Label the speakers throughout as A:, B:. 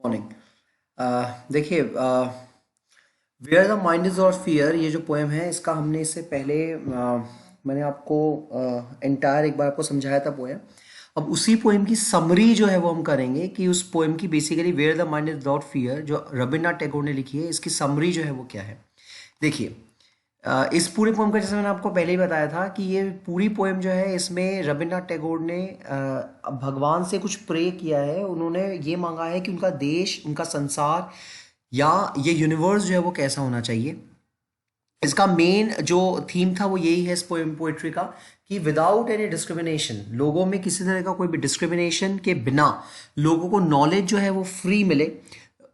A: Morning. देखिए, where the mind is और fear, ये जो पोएम है इसका हमने इससे पहले मैंने आपको एंटायर एक बार आपको समझाया था पोएम। अब उसी पोएम की समरी जो है वो हम करेंगे कि उस पोएम की basically where the mind is without fear जो रविन्द्रनाथ टैगोर ने लिखी है, इसकी समरी जो है वो क्या है। देखिए, इस पूरे पोएम का जैसे मैंने आपको पहले ही बताया था कि ये पूरी पोएम जो है इसमें रविन्द्रनाथ टैगोर ने भगवान से कुछ प्रे किया है। उन्होंने ये मांगा है कि उनका देश, उनका संसार या ये यूनिवर्स जो है वो कैसा होना चाहिए। इसका मेन जो थीम था वो यही है इस पोएम पोएट्री का कि विदाउट एनी डिस्क्रिमिनेशन, लोगों में किसी तरह का कोई भी डिस्क्रिमिनेशन के बिना लोगों को नॉलेज जो है वो फ्री मिले,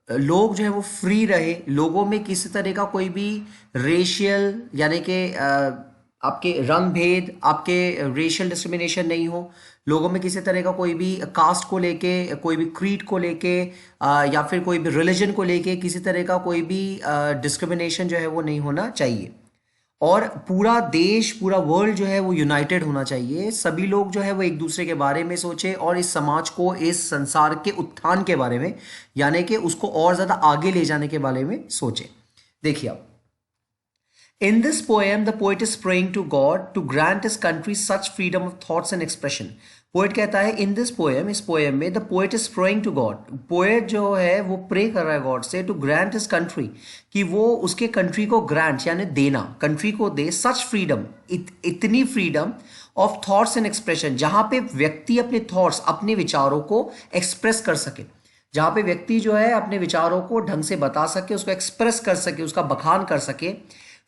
A: लोग जो है वो फ्री रहे, लोगों में किसी तरह का कोई भी रेशियल यानी कि आपके रंग भेद, आपके रेशियल डिस्क्रिमिनेशन नहीं हो, लोगों में किसी तरह का कोई भी कास्ट को लेके, कोई भी क्रीड को लेके या फिर कोई भी रिलीजन को लेके किसी तरह का कोई भी डिस्क्रिमिनेशन जो है वो नहीं होना चाहिए। और पूरा देश, पूरा वर्ल्ड जो है वो यूनाइटेड होना चाहिए। सभी लोग जो है वो एक दूसरे के बारे में सोचे और इस समाज को, इस संसार के उत्थान के बारे में, यानी कि उसको और ज़्यादा आगे ले जाने के बारे में सोचे। देखिए, अब in this poem, the poet is praying to God to grant his country such freedom of thoughts and expression. Poet कहता है इन दिस पोएम, इस पोएम में the poet is praying to God, poet जो है वो pray कर रहा है गॉड से टू ग्रांट हिज कंट्री, कि वो उसके कंट्री को ग्रांट यानी देना, कंट्री को दे सच फ्रीडम, इतनी freedom of thoughts and expression, जहां पे व्यक्ति अपने थॉट्स, अपने विचारों को एक्सप्रेस कर सके, जहां पे व्यक्ति जो है अपने विचारों को ढंग से बता सके, उसको एक्सप्रेस कर सके, उसका बखान कर सके।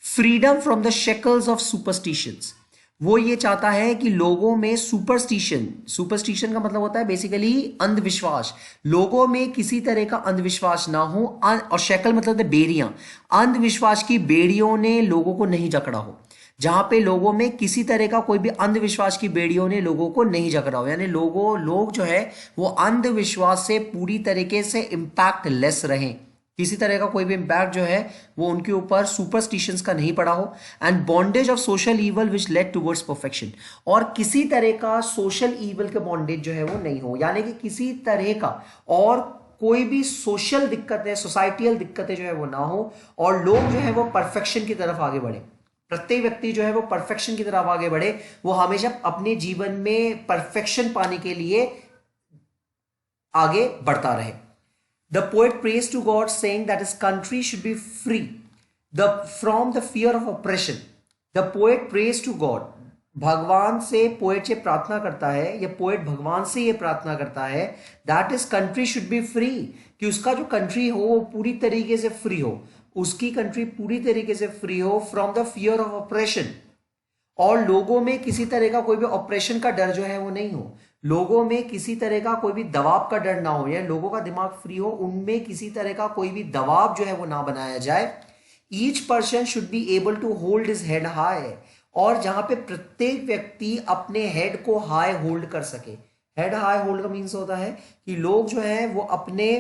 A: Freedom from the shackles of superstitions, वो ये चाहता है कि लोगों में सुपरस्टिशन, सुपरस्टिशन का मतलब होता है बेसिकली अंधविश्वास, लोगों में किसी तरह का अंधविश्वास ना हो। और शेकल मतलब बेड़ियां, अंधविश्वास की बेड़ियों ने लोगों को नहीं जकड़ा हो, जहां पे लोगों में किसी तरह का कोई भी अंधविश्वास की बेड़ियों ने लोगों को नहीं जकड़ा हो, यानी लोग जो है वो अंधविश्वास से पूरी तरीके से इम्पैक्ट लेस रहें, किसी तरह का कोई भी इम्पैक्ट जो है वो उनके ऊपर सुपरस्टिशंस का नहीं पड़ा हो। And bondage of social evil which lead towards perfection, और किसी तरह का सोशल ईवल के बॉन्डेज जो है वो नहीं हो, यानी कि किसी तरह का और कोई भी सोशल दिक्कतें, सोसाइटियल दिक्कतें जो है वो ना हो, और लोग जो है वो परफेक्शन की तरफ आगे बढ़े। प्रत्येक व्यक्ति जो है वो परफेक्शन की तरफ आगे बढ़े, वो हमेशा अपने जीवन में परफेक्शन पाने के लिए आगे बढ़ता रहे। The poet prays to God, saying that his country should be free from the fear of oppression. The poet prays to God. भगवान से पोएट ये प्रार्थना करता है, या पोएट भगवान से ये प्रार्थना करता है that is country should B free, कि उसका जो कंट्री हो वो पूरी तरीके से फ्री हो, उसकी कंट्री पूरी तरीके से फ्री हो from the fear of operation, और लोगों में किसी तरह का कोई भी ऑपरेशन का डर जो है वो नहीं हो, लोगों में किसी तरह का कोई भी दबाव का डर ना हो, या लोगों का दिमाग फ्री हो, उनमें किसी तरह का कोई भी दबाव जो है वो ना बनाया जाए। Each person should be able to hold his head high, और जहां पे प्रत्येक व्यक्ति अपने हेड को हाई होल्ड कर सके। हेड हाई होल्ड का मीन्स होता है कि लोग जो है वो अपने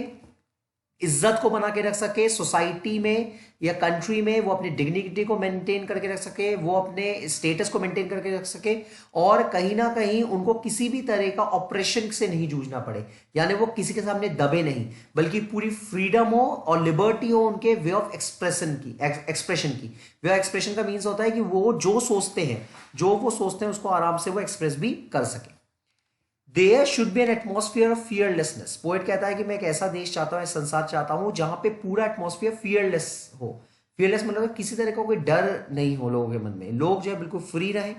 A: इज्जत को बना के रख सके सोसाइटी में या कंट्री में, वो अपनी डिग्निटी को मेंटेन करके रख सके, वो अपने स्टेटस को मेंटेन करके रख सके, और कहीं ना कहीं उनको किसी भी तरह का ऑपरेशन से नहीं जूझना पड़े, यानी वो किसी के सामने दबे नहीं, बल्कि पूरी फ्रीडम हो और लिबर्टी हो उनके वे ऑफ एक्सप्रेशन की। वे ऑफ एक्सप्रेशन का मीन्स होता है कि वो जो सोचते हैं उसको आराम से वो एक्सप्रेस भी कर सके। There should be an atmosphere of fearlessness, poet कहता है कि मैं एक ऐसा देश चाहता हूं, ऐसा संसार चाहता हूं जहां पे पूरा एटमोस्फियर फियरलेस हो। फियरलेस मतलब किसी तरह का कोई डर नहीं हो लोगों के मन में, लोग जो है बिल्कुल फ्री रहे।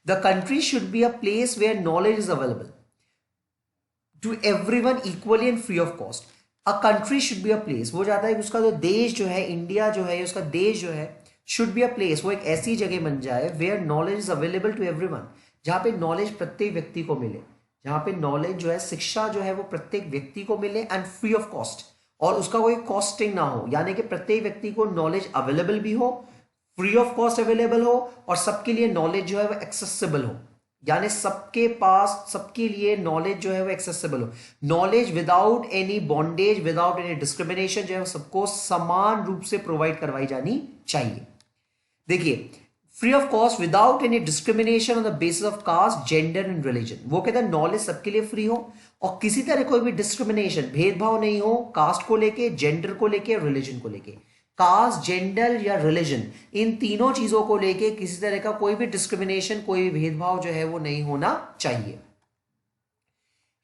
A: The country should be a place where knowledge is available to everyone equally and free of cost. A country should be a place, वो चाहता है कि उसका जो देश जो है, इंडिया जो है, उसका देश जो है, शुड बी अ प्लेस, वो एक ऐसी जगह बन जाए where knowledge is available to everyone, जहां पे नॉलेज प्रत्येक व्यक्ति को मिले, जहां पे नॉलेज जो है, शिक्षा जो है वो प्रत्येक व्यक्ति को मिले एंड फ्री ऑफ कॉस्ट, और उसका कोई कॉस्टिंग ना हो, यानी कि प्रत्येक व्यक्ति को नॉलेज अवेलेबल भी हो, फ्री ऑफ कॉस्ट अवेलेबल हो, और सबके लिए नॉलेज जो है वो एक्सेसिबल हो, यानी सबके पास, सबके लिए नॉलेज जो है वो एक्सेसिबल हो। Knowledge without any bondage, without any discrimination जो है सबको समान रूप से प्रोवाइड करवाई जानी चाहिए। देखिए, free of cost without any discrimination on the basis of caste, gender and religion. वो कहता है नॉलेज सबके लिए फ्री हो और किसी तरह कोई भी डिस्क्रिमिनेशन, भेदभाव नहीं हो कास्ट को लेके, जेंडर को लेके, रिलीजन को लेके। कास्ट, जेंडर या रिलीजन, इन तीनों चीजों को लेके किसी तरह का कोई भी डिस्क्रिमिनेशन, कोई भी भेदभाव जो है वो नहीं होना चाहिए।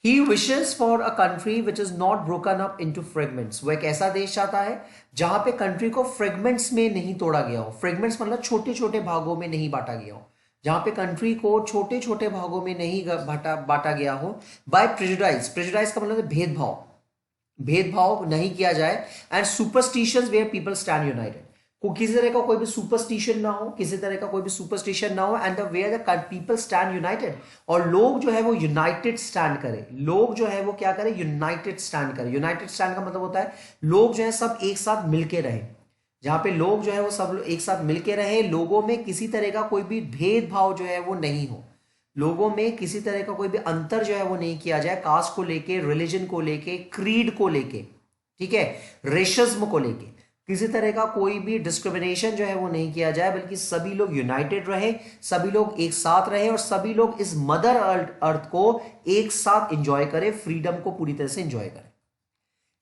A: He wishes for a country which is not broken up into fragments। वो एक ऐसा देश चाहता है जहां पे कंट्री को फ्रेगमेंट्स में नहीं तोड़ा गया हो। फ्रेगमेंट्स मतलब छोटे छोटे भागों में नहीं बांटा गया हो, जहां पे कंट्री को छोटे छोटे भागों में नहीं बांटा गया हो। बाय प्रेजुडाइज, प्रेजुडाइज का मतलब है भेदभाव, भेदभाव नहीं किया जाए। And superstitions where people stand united, को किसी तरह का कोई भी सुपरस्टिशन ना हो, किसी तरह का कोई भी सुपरस्टिशन ना हो। And the where the people stand united, और लोग जो है वो यूनाइटेड स्टैंड करे। लोग जो है वो क्या करे, यूनाइटेड स्टैंड करे। यूनाइटेड स्टैंड का मतलब होता है लोग जो है सब एक साथ मिलके रहे। जहां पे लोग जो है वो सब एक साथ मिलके रहे, लोगों में किसी तरह का कोई भी भेदभाव जो है वो नहीं हो, लोगों में किसी तरह का कोई भी अंतर जो है वो नहीं किया जाए, कास्ट को लेके, रिलीजन को लेके, क्रीड को लेके, ठीक है, रेशिज्म को लेके किसी तरह का कोई भी डिस्क्रिमिनेशन जो है वो नहीं किया जाए, बल्कि सभी लोग यूनाइटेड रहे, सभी लोग एक साथ रहे और सभी लोग इस मदर अर्थ को एक साथ एंजॉय करें, फ्रीडम को पूरी तरह से एंजॉय करें।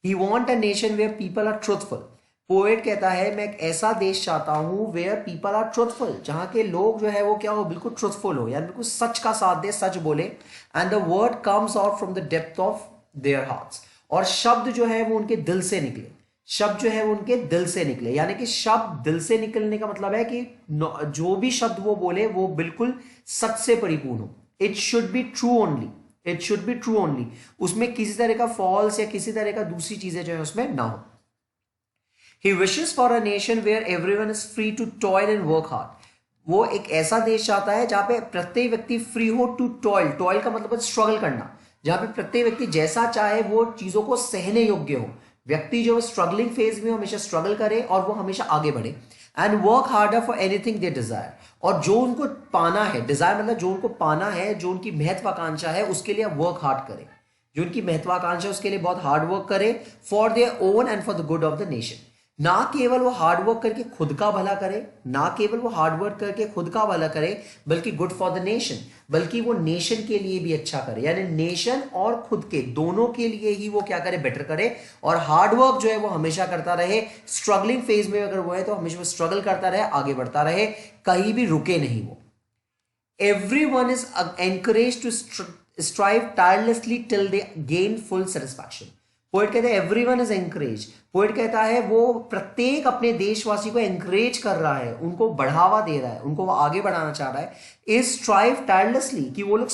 A: He want a nation where people are truthful. Poet कहता है मैं एक ऐसा देश चाहता हूं वेयर पीपल आर ट्रुथफुल, जहां के लोग जो है वो क्या हो, बिल्कुल ट्रुथफुल हो, यानी बिल्कुल सच का साथ दे, सच बोले। And the word comes out from the depth of their hearts, और शब्द जो है वो उनके दिल से निकले, शब्द जो है वो उनके दिल से निकले। यानी कि शब्द दिल से निकलने का मतलब है कि जो भी शब्द वो बोले वो बिल्कुल सच से परिपूर्ण हो। It should be true only, it should be true only, उसमें किसी तरह का फॉल्स या किसी तरह का दूसरी चीजें जो है उसमें ना हो। He wishes for a nation where everyone is free to toil and work hard। वो एक ऐसा देश चाहता है जहां पे प्रत्येक व्यक्ति फ्री हो टू टॉयल, टॉयल का मतलब है स्ट्रगल करना, जहां पे प्रत्येक व्यक्ति जैसा चाहे वो चीजों को सहने योग्य हो। व्यक्ति जो स्ट्रगलिंग फेज में हमेशा स्ट्रगल करे और वो हमेशा आगे बढ़े। And work harder for anything they desire, और जो उनको पाना है, डिजायर मतलब जो उनको पाना है, जो उनकी महत्वाकांक्षा है, उसके लिए वर्क हार्ड करें। जो उनकी महत्वाकांक्षा है उसके लिए बहुत हार्ड वर्क करे, for their own and for the good of the nation. ना केवल वो हार्ड वर्क करके खुद का भला करे, ना केवल वो हार्ड वर्क करके खुद का भला करे, बल्कि गुड फॉर द नेशन, बल्कि वो नेशन के लिए भी अच्छा करे। यानी नेशन और खुद के दोनों के लिए ही वो क्या करे, बेटर करे। और हार्ड वर्क जो है वो हमेशा करता रहे, स्ट्रगलिंग फेज में अगर वो है तो हमेशा वो स्ट्रगल करता रहे, आगे बढ़ता रहे, कहीं भी रुके नहीं वो। Everyone is encouraged to strive tirelessly till they gain full satisfaction। Poet कहता है एवरीवन इज एंकरेज, पोएट कहता है वो प्रत्येक अपने देशवासी को एंकरेज कर रहा है, उनको बढ़ावा दे रहा है, उनको वो आगे बढ़ाना चाह रहा है। इज स्ट्राइव टायरलेसली, कि वो लोग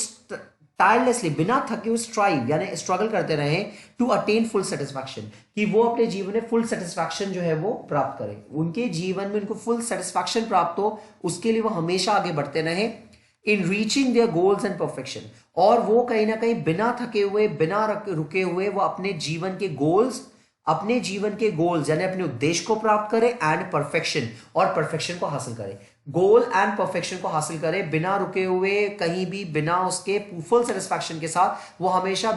A: टायरलेसली बिना थके हुए स्ट्राइव यानी स्ट्रगल करते रहे टू अटेन फुल सेटिस्फैक्शन, कि वो अपने जीवन में फुल सेटिस्फैक्शन जो है वो प्राप्त करें, उनके जीवन में उनको फुल सेटिस्फैक्शन प्राप्त हो, उसके लिए वो हमेशा आगे बढ़ते रहे। इन reaching their goals and perfection, और वो कहीं ना कहीं बिना थके हुए, बिना रुके हुए वो अपने जीवन के गोल्स, अपने जीवन के गोल्स यानी अपने उद्देश्य को प्राप्त करे, एंड परफेक्शन, और परफेक्शन को हासिल करे। गोल एंड परफेक्शन को हासिल करे बिना रुके हुए, कहीं भी बिना उसके फुल सेटिस्फैक्शन के साथ, वो हमेशा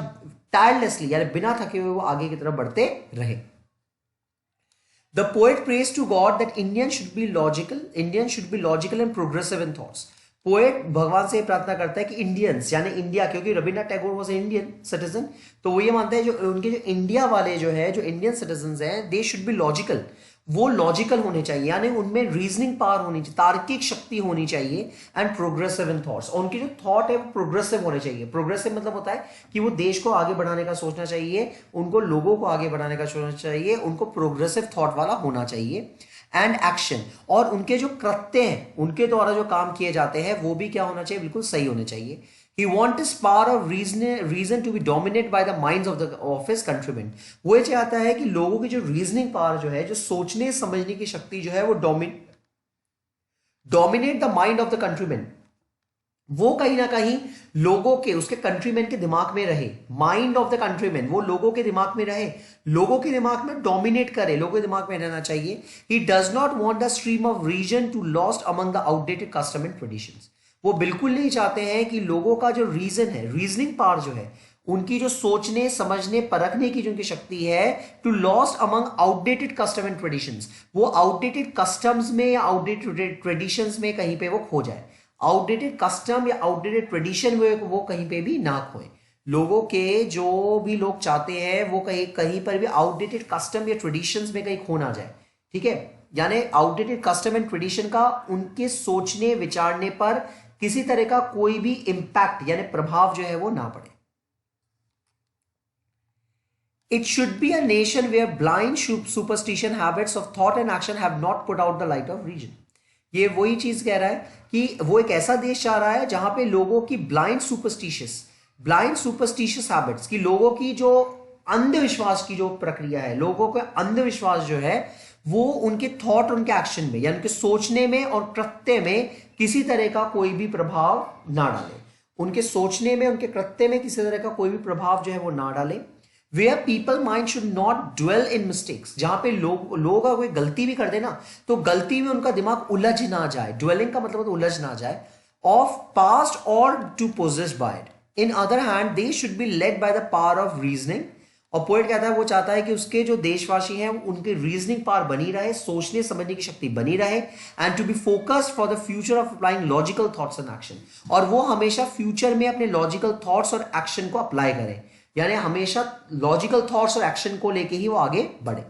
A: टायरलेसली यानी बिना थके हुए वो आगे की तरफ बढ़ते रहे। The poet prays to God that Indian should be logical and progressive in thoughts. Poet भगवान से प्रार्थना करता है कि इंडियंस यानी इंडिया, क्योंकि Rabindranath Tagore was Indian citizen, तो वो ये मानते हैं जो उनके जो इंडिया वाले जो है, जो इंडियन सिटीजन हैं, दे शुड बी लॉजिकल, वो लॉजिकल होने चाहिए, यानी उनमें रीजनिंग पावर होनी चाहिए, तार्किक शक्ति होनी चाहिए, एंड प्रोग्रेसिव इन थॉट्स, और उनकी जो थॉट है वो प्रोग्रेसिव होने चाहिए। प्रोग्रेसिव मतलब होता है कि वो देश को आगे बढ़ाने का सोचना चाहिए, उनको लोगों को आगे बढ़ाने का सोचना चाहिए, उनको प्रोग्रेसिव थॉट वाला होना चाहिए। एंड एक्शन, और उनके जो कृत्य हैं, उनके द्वारा जो काम किए जाते हैं वो भी क्या होना चाहिए, बिल्कुल सही होने चाहिए। He wants his power of reason to be dominated by the minds of his countrymen। वो ये चाहता है कि लोगों की जो रीजनिंग पावर जो है, जो सोचने समझने की शक्ति जो है वो dominate the mind of the countryman, वो कहीं ना कहीं लोगों के, उसके कंट्रीमैन के दिमाग में रहे। माइंड ऑफ द कंट्रीमैन, वो लोगों के दिमाग में रहे, लोगों के दिमाग में डोमिनेट करे, लोगों के दिमाग में रहना चाहिए। He does not want the stream of reason to lost among the outdated custom and traditions. वो बिल्कुल नहीं चाहते हैं कि लोगों का जो रीजन है, रीजनिंग पावर जो है, उनकी जो सोचने समझने परखने की जो उनकी शक्ति है, to lost among outdated custom and traditions, वो आउटडेटेड कस्टम्स में या आउटडेटेड ट्रेडिशंस में कहीं पे वो खो जाए, आउटडेटेड कस्टम या आउटडेटेड ट्रेडिशन में वो कहीं पे भी ना खोए। लोगों के जो भी लोग चाहते हैं वो कहीं कहीं पर भी आउटडेटेड कस्टम या ट्रेडिशंस में कहीं खो ना जाए, ठीक है। यानी आउटडेटेड कस्टम एंड ट्रेडिशन का उनके सोचने विचारने पर किसी तरह का कोई भी इंपैक्ट यानी प्रभाव जो है वो ना पड़े। It should be a nation where blind superstition habits of thought and action have not put out the light of reason. ये वही चीज कह रहा है कि वो एक ऐसा देश चाह रहा है जहां पे लोगों की ब्लाइंड सुपरस्टिशियस हैबिट्स की, लोगों की जो अंधविश्वास की जो प्रक्रिया है, लोगों का अंधविश्वास जो है वो उनके थॉट, उनके एक्शन में यानी उनके सोचने में और कृत्य में किसी तरह का कोई भी प्रभाव ना डाले, उनके सोचने में उनके कृत्य में किसी तरह का कोई भी प्रभाव जो है वो ना डाले। Where people mind should not dwell in mistakes, जहां पे लोग अगर कोई गलती भी कर देना तो गलती में उनका दिमाग उलझ ना जाए, ड्वेलिंग का मतलब उलझ ना जाए, ऑफ पास्ट और to possess by it. In other hand they should be led by the power of reasoning. और पोएट कहता है वो चाहता है कि उसके जो देशवासी हैं उनकी रीजनिंग पावर बनी रहे, सोचने समझने की शक्ति बनी रहे, and to be focused for the future of applying logical thoughts and action, और वो हमेशा फ्यूचर में अपने लॉजिकल थॉट्स और एक्शन को अप्लाई करें, यानी हमेशा लॉजिकल थॉट्स और एक्शन को लेके ही वो आगे बढ़े।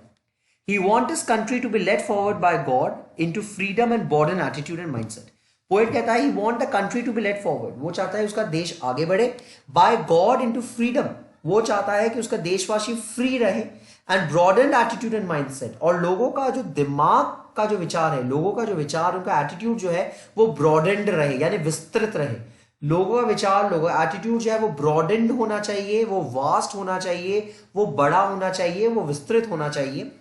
A: He wants his country to be led forward by God into freedom and modern attitude and mindset. Poet कहता है he want the country to be led forward, वो चाहता है उसका देश आगे बढ़े, by God into freedom, वो चाहता है कि उसका देशवासी फ्री रहे, and broadened attitude and mindset, और लोगों का जो दिमाग का जो विचार है, लोगों का जो विचार, उनका एटीट्यूड जो है वो ब्रॉडेंड रहे यानी विस्तृत रहे। लोगों का विचार, लोगों का एटीट्यूड जो है वो ब्रॉडेंड होना चाहिए, वो वास्ट होना चाहिए, वो बड़ा होना चाहिए, वो विस्तृत होना चाहिए।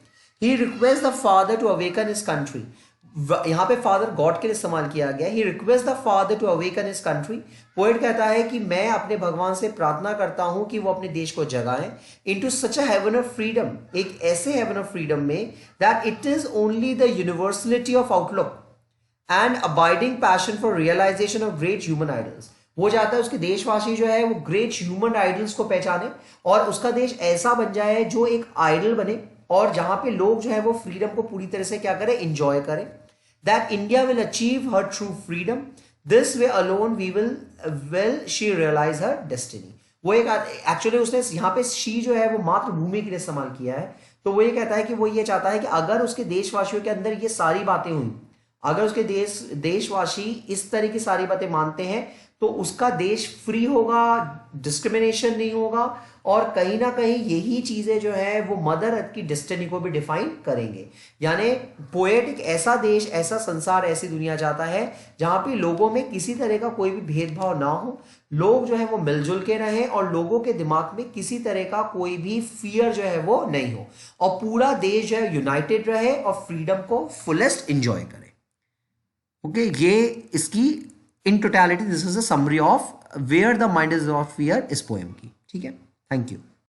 A: He request the father to awaken his country, यहां पे फादर गॉड के लिए इस्तेमाल किया गया। He request the father to awaken his country, poet कहता है कि मैं अपने भगवान से प्रार्थना करता हूं कि वो अपने देश को जगाएं, into such a heaven of freedom, एक ऐसे हेवन ऑफ फ्रीडम में that it is only the universality of outlook and abiding passion for realization of great human ideals. वो चाहता है उसके देशवासी जो है वो ग्रेट ह्यूमन आइडल्स को पहचाने और उसका देश ऐसा बन जाए जो एक आइडल बने, और जहां पे लोग जो है वो फ्रीडम को पूरी तरह से क्या करें, एंजॉय करें। That India will achieve her true freedom, this way alone we will she realize her destiny. वो एक एक्चुअली उसने यहाँ पे शी जो है वो मातृभूमि के लिए इस्तेमाल किया है, तो वो ये कहता है कि वो ये चाहता है कि अगर उसके देशवासियों के अंदर ये सारी बातें हुई, अगर उसके देशवासी इस तरह की सारी बातें मानते हैं तो उसका देश फ्री होगा, डिस्क्रिमिनेशन नहीं होगा, और कहीं ना कहीं यही चीजें जो है वो मदर अर्थ की डेस्टिनी को भी डिफाइन करेंगे। यानी पोएट एक ऐसा देश, ऐसा संसार, ऐसी दुनिया चाहता है जहां पे लोगों में किसी तरह का कोई भी भेदभाव ना हो, लोग जो है वो मिलजुल के रहें और लोगों के दिमाग में किसी तरह का कोई भी फियर जो है वो नहीं हो, और पूरा देश जो है यूनाइटेड रहे और फ्रीडम को फुलेस्ट इंजॉय करे। ओके, ये इसकी in totality this is a summary of where the mind is of fear इस पोएम की। ठीक है, थैंक यू।